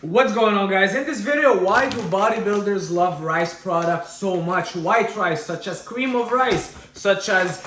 What's going on, guys? In this video, why do bodybuilders love rice products so much? White rice, such as cream of rice, such as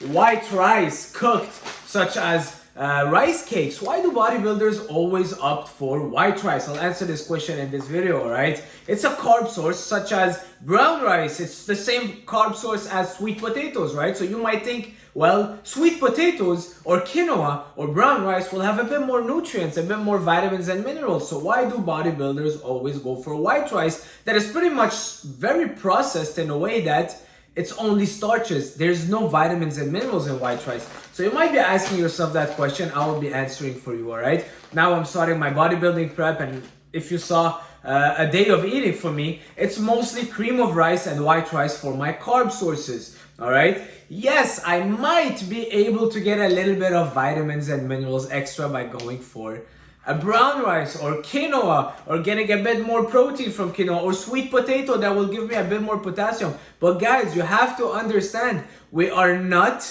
white rice cooked, such as rice cakes. Why do bodybuilders always opt for white rice? I'll answer this question in this video, alright? It's a carb source such as brown rice. It's the same carb source as sweet potatoes, right? So you might think, well, sweet potatoes or quinoa or brown rice will have a bit more nutrients, a bit more vitamins and minerals. So why do bodybuilders always go for white rice that is pretty much very processed in a way that it's only starches? There's no vitamins and minerals in white rice. So you might be asking yourself that question. I will be answering for you, all right? Now I'm starting my bodybuilding prep, and if you saw a day of eating for me, it's mostly cream of rice and white rice for my carb sources, all right? Yes, I might be able to get a little bit of vitamins and minerals extra by going for a brown rice or quinoa, or getting a bit more protein from quinoa, or sweet potato that will give me a bit more potassium. But guys, you have to understand, we are not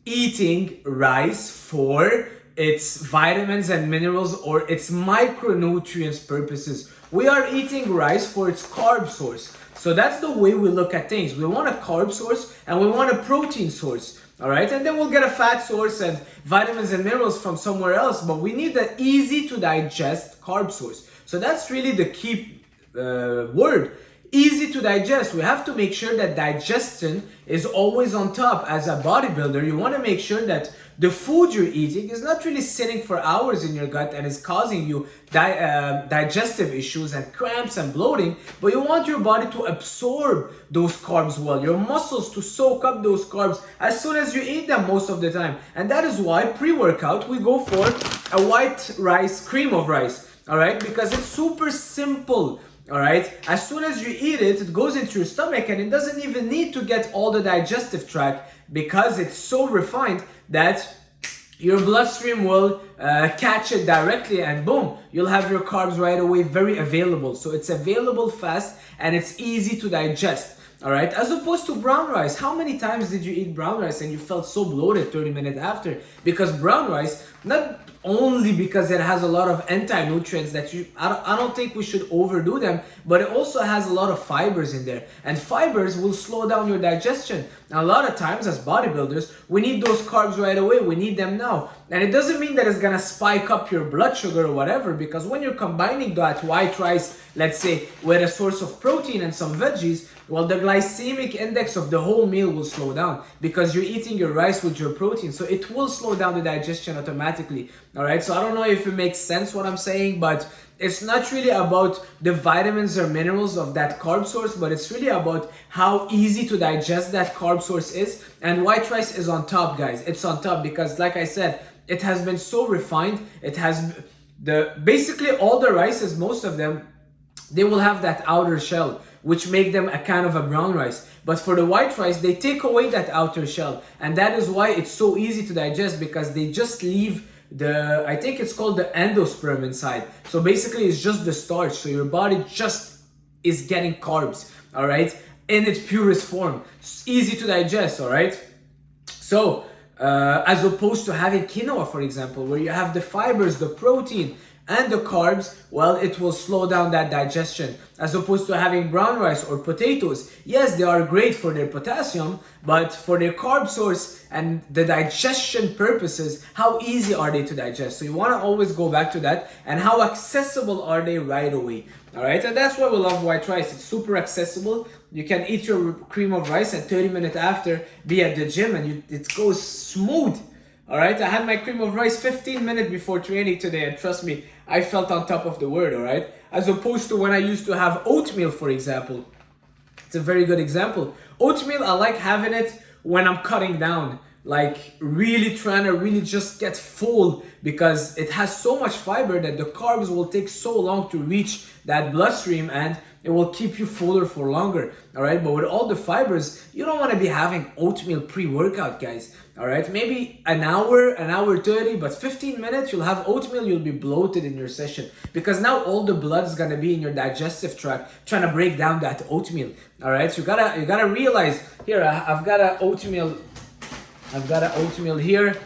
eating rice for its vitamins and minerals or its micronutrients purposes. We are eating rice for its carb source. So that's the way we look at things. We want a carb source and we want a protein source. All right, and then we'll get a fat source and vitamins and minerals from somewhere else, but we need an easy to digest carb source. So that's really the key word, easy to digest. We have to make sure that digestion is always on top. As a bodybuilder, you want to make sure that the food you're eating is not really sitting for hours in your gut and is causing you digestive issues and cramps and bloating, but you want your body to absorb those carbs well, your muscles to soak up those carbs as soon as you eat them most of the time. And that is why pre-workout we go for a white rice, cream of rice, all right, because it's super simple. All right, as soon as you eat it, it goes into your stomach and it doesn't even need to get all the digestive tract, because it's so refined that your bloodstream will catch it directly, and boom, you'll have your carbs right away, very available. So it's available fast and it's easy to digest. All right, as opposed to brown rice. How many times did you eat brown rice and you felt so bloated 30 minutes after? Because brown rice, not only because it has a lot of anti-nutrients that I don't think we should overdo them, but it also has a lot of fibers in there, and fibers will slow down your digestion. And a lot of times as bodybuilders, we need those carbs right away. We need them now. And it doesn't mean that it's gonna spike up your blood sugar or whatever, because when you're combining that white rice, let's say, with a source of protein and some veggies, well, the glycemic index of the whole meal will slow down because you're eating your rice with your protein. So it will slow down the digestion automatically. All right. So I don't know if it makes sense what I'm saying, but it's not really about the vitamins or minerals of that carb source, but it's really about how easy to digest that carb source is. And white rice is on top, guys. It's on top because, like I said, it has been so refined. It has basically all the rices, most of them, they will have that outer shell, which make them a kind of a brown rice. But for the white rice, they take away that outer shell. And that is why it's so easy to digest, because they just leave I think it's called the endosperm inside. So basically it's just the starch. So your body just is getting carbs, all right, in its purest form. It's easy to digest, all right? So as opposed to having quinoa, for example, where you have the fibers, the protein, and the carbs, well, it will slow down that digestion. As opposed to having brown rice or potatoes, yes, they are great for their potassium, but for their carb source and the digestion purposes, how easy are they to digest? So you want to always go back to that, and how accessible are they right away? All right, and that's why we love white rice. It's super accessible. You can eat your cream of rice and 30 minutes after be at the gym, and it goes smooth. All right, I had my cream of rice 15 minutes before training today, and trust me, I felt on top of the world, all right? As opposed to when I used to have oatmeal, for example. It's a very good example. Oatmeal, I like having it when I'm cutting down, like really trying to really just get full, because it has so much fiber that the carbs will take so long to reach that bloodstream, and it will keep you fuller for longer, all right? But with all the fibers, you don't want to be having oatmeal pre-workout, guys, all right? Maybe an hour 30, but 15 minutes, you'll have oatmeal, you'll be bloated in your session, because now all the blood is going to be in your digestive tract trying to break down that oatmeal, all right? So you gotta realize, here, I've got an oatmeal here,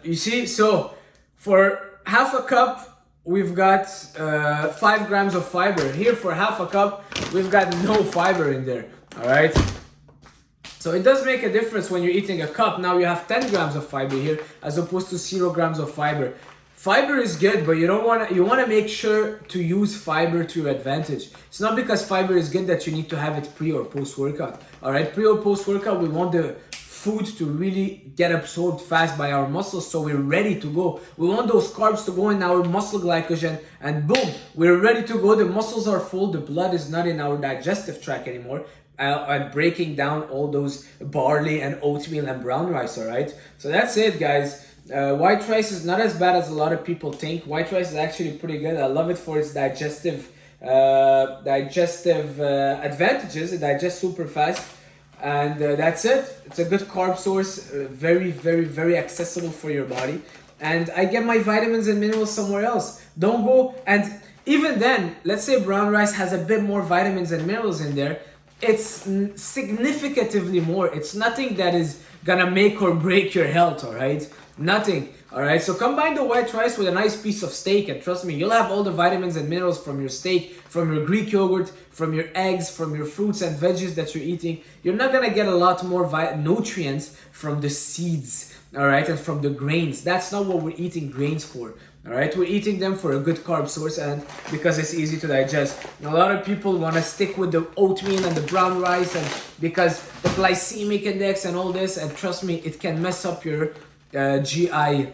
you see? So for half a cup we've got 5 grams of fiber. Here for half a cup, we've got no fiber in there, all right? So it does make a difference when you're eating a cup. Now you have 10 grams of fiber here as opposed to 0 grams of fiber. Fiber is good, but you want to make sure to use fiber to your advantage. It's not because fiber is good that you need to have it pre or post workout. All right, pre or post workout, we want the food to really get absorbed fast by our muscles, so we're ready to go. We want those carbs to go in our muscle glycogen, and boom, we're ready to go. The muscles are full, the blood is not in our digestive tract anymore, and breaking down all those barley and oatmeal and brown rice. All right, so that's it, guys. White rice is not as bad as a lot of people think. White rice is actually pretty good. I love it for its digestive advantages. It digests super fast, and that's it. It's a good carb source, very, very, very accessible for your body. And I get my vitamins and minerals somewhere else. Don't go, and even then, let's say brown rice has a bit more vitamins and minerals in there. It's significantly more. It's nothing that is gonna make or break your health, all right? Nothing, all right? So combine the white rice with a nice piece of steak, and trust me, you'll have all the vitamins and minerals from your steak, from your Greek yogurt, from your eggs, from your fruits and veggies that you're eating. You're not gonna get a lot more nutrients from the seeds, all right, and from the grains. That's not what we're eating grains for. All right, we're eating them for a good carb source and because it's easy to digest. A lot of people want to stick with the oatmeal and the brown rice, and because the glycemic index and all this, and trust me, it can mess up your GI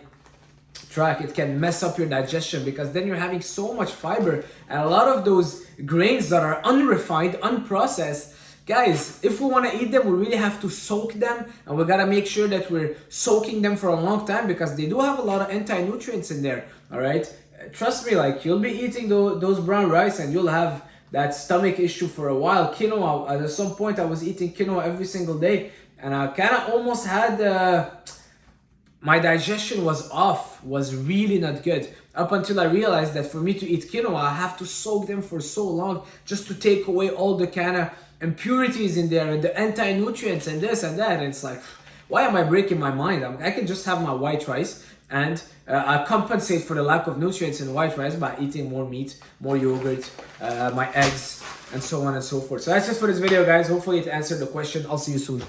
tract. It can mess up your digestion because then you're having so much fiber, and a lot of those grains that are unrefined, unprocessed. Guys, if we want to eat them, we really have to soak them, and we got to make sure that we're soaking them for a long time because they do have a lot of anti-nutrients in there, all right? Trust me, like, you'll be eating those brown rice and you'll have that stomach issue for a while. Quinoa, at some point I was eating quinoa every single day, and I kind of almost had, my digestion was off, was really not good. Up until I realized that for me to eat quinoa, I have to soak them for so long just to take away all the kind of impurities in there and the anti-nutrients and this and that. And it's like, why am I breaking my mind? I can just have my white rice and I compensate for the lack of nutrients in white rice by eating more meat, more yogurt, my eggs, and so on and so forth. So that's it for this video, guys. Hopefully it answered the question. I'll see you soon.